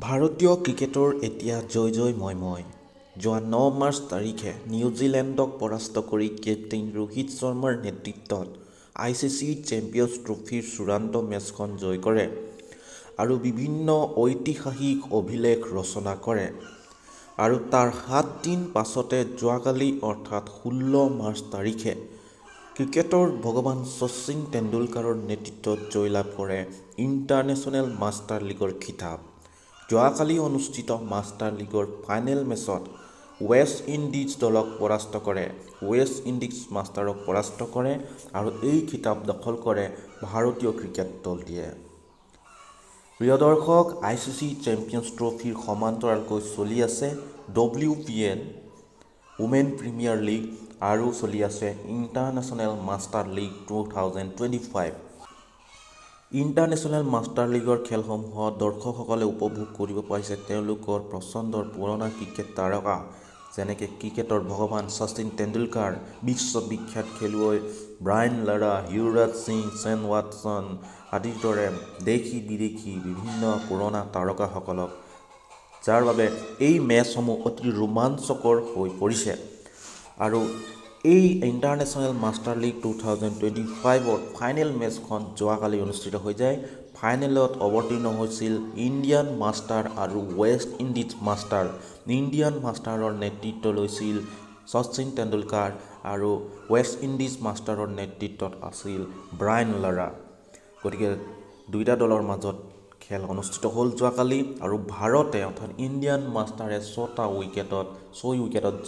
ভাৰতীয় ক্ৰিকেটৰ এতিয়া জয় জয় মই যোৱা 9 মাৰ্চ তাৰিখে নিউজিলেণ্ডক পৰাস্ত কৰি কেপ্টেইন ৰোহিত শৰ্মাৰ নেতৃত্বত ICC চেম্পিয়নছ ট্ৰফিৰ চূড়ান্ত মেচখন জয় কৰে আৰু বিভিন্ন ঐতিহাসিক অভিলেখ ৰচনা কৰে আৰু তাৰ 7 দিন পাছতে যোৱাকালি অৰ্থাৎ 16 মাৰ্চ তাৰিখে ক্ৰিকেটৰ ভগৱান শচীন তেণ্ডুলকাৰৰ নেতৃত্বত জয়লাভ কৰে ইণ্টাৰনেশ্যনেল মাষ্টাৰ লীগৰ খিতাপ। যোৱাকালি অনুষ্ঠিত মাষ্টাৰ লীগৰ ফাইনেল মেচত ৱেষ্ট ইণ্ডিজ দলক পৰাস্ত কৰে ৱেষ্ট ইণ্ডিজ মাষ্টাৰক পৰাস্ত কৰে আৰু এই খিতাপ দখল কৰে ভাৰতীয় ক্ৰিকেট দলটিয়ে। প্ৰিয় দৰ্শক, ICC চেম্পিয়নছ ট্ৰফিৰ সমান্তৰালকৈ চলি আছে WPL উমেন প্ৰিমিয়াৰ লীগ আৰু চলি আছে international master league 2025। International master লীগৰ খেলসমূহত দৰ্শকসকলে উপভোগ কৰিব পাৰিছে তেওঁলোকৰ পচন্দৰ পুৰণা ক্ৰিকেট তাৰকা যেনেকৈ ক্ৰিকেটৰ ভগৱান শচীন তেণ্ডুলকাৰ, বিশ্ববিখ্যাত খেলুৱৈ Brian Lara, Yuvraj Singh, Shane Watson আদিৰ দৰে দেশী বিদেশী বিভিন্ন পুৰণা তাৰকাসকলক, যাৰ বাবে এই মেচসমূহ অতি ৰোমাঞ্চকৰ হৈ পৰিছে। আৰু এই ইণ্টাৰনেশ্যনেল মাষ্টাৰ লীগ 2025ৰ ফাইনেল মেচখন যোৱাকালি অনুষ্ঠিত হৈ যায়। ফাইনেলত অৱতীৰ্ণ হৈছিল ইণ্ডিয়ান মাষ্টাৰ আৰু ৱেষ্ট ইণ্ডিজ মাষ্টাৰ। ইণ্ডিয়ান মাষ্টাৰৰ নেতৃত্ব লৈছিল শচীন তেণ্ডুলকাৰ আৰু ৱেষ্ট ইণ্ডিজ মাষ্টাৰৰ নেতৃত্বত আছিল ব্ৰায়ান লাৰা। গতিকে দুয়োটা দলৰ মাজত খেল অনুষ্ঠিত হ'ল যোৱাকালি আৰু ভাৰতে অৰ্থাৎ ইণ্ডিয়ান মাষ্টাৰে 6 উইকেটত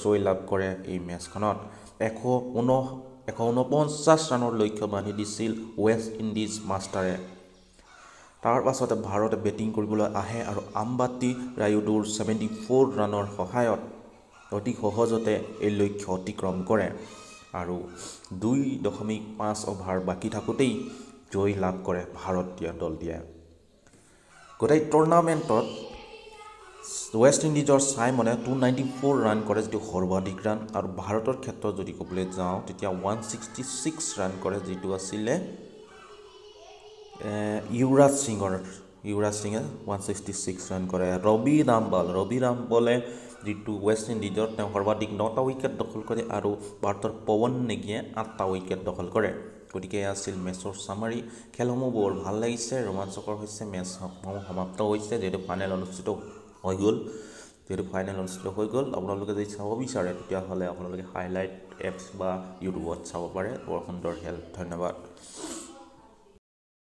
জয়লাভ কৰে। এই মেচখনত 149 ৰানৰ লক্ষ্য বান্ধি দিছিল ৱেষ্ট ইণ্ডিজ মাষ্টাৰে। তাৰ পাছতে ভাৰতে বেটিং কৰিবলৈ আহে আৰু আম্বাতি ৰায়ুডুৰ 74 ৰানৰ সহায়ত অতি সহজতে এই লক্ষ্য অতিক্ৰম কৰে আৰু 2.5 অভাৰ বাকী থাকোঁতেই জয় লাভ কৰে ভাৰতীয় দলটিয়ে। গোটেই টুৰ্ণামেণ্টত ৱেষ্ট ইণ্ডিজৰ চাইমনে 294 ৰান কৰে, যিটো সৰ্বাধিক ৰান, আৰু ভাৰতৰ ক্ষেত্ৰত যদি ক'বলৈ যাওঁ তেতিয়া 166 ৰান কৰে, যিটো আছিলে যুৱৰাজ সিঙে 166 ৰান কৰে। ৰবি ৰামবলে যিটো ৱেষ্ট ইণ্ডিজৰ, তেওঁ সৰ্বাধিক 9টা উইকেট দখল কৰে আৰু ভাৰতৰ পৱন নেগীয়ে 8টা উইকেট দখল কৰে। গতিকে এয়া আছিল মেচৰ চামাৰি। খেলসমূহ বৰ ভাল লাগিছে, ৰোমাঞ্চকৰ হৈছে, মেচসমূহ সমাপ্ত হৈছে যিহেতু ফাইনেল অনুষ্ঠিত হৈ গ'ল। আপোনালোকে যদি চাব বিচাৰে তেতিয়াহ'লে আপোনালোকে হাইলাইট এপছ বা ইউটিউবত চাব পাৰে। বৰ সুন্দৰ খেল। ধন্যবাদ।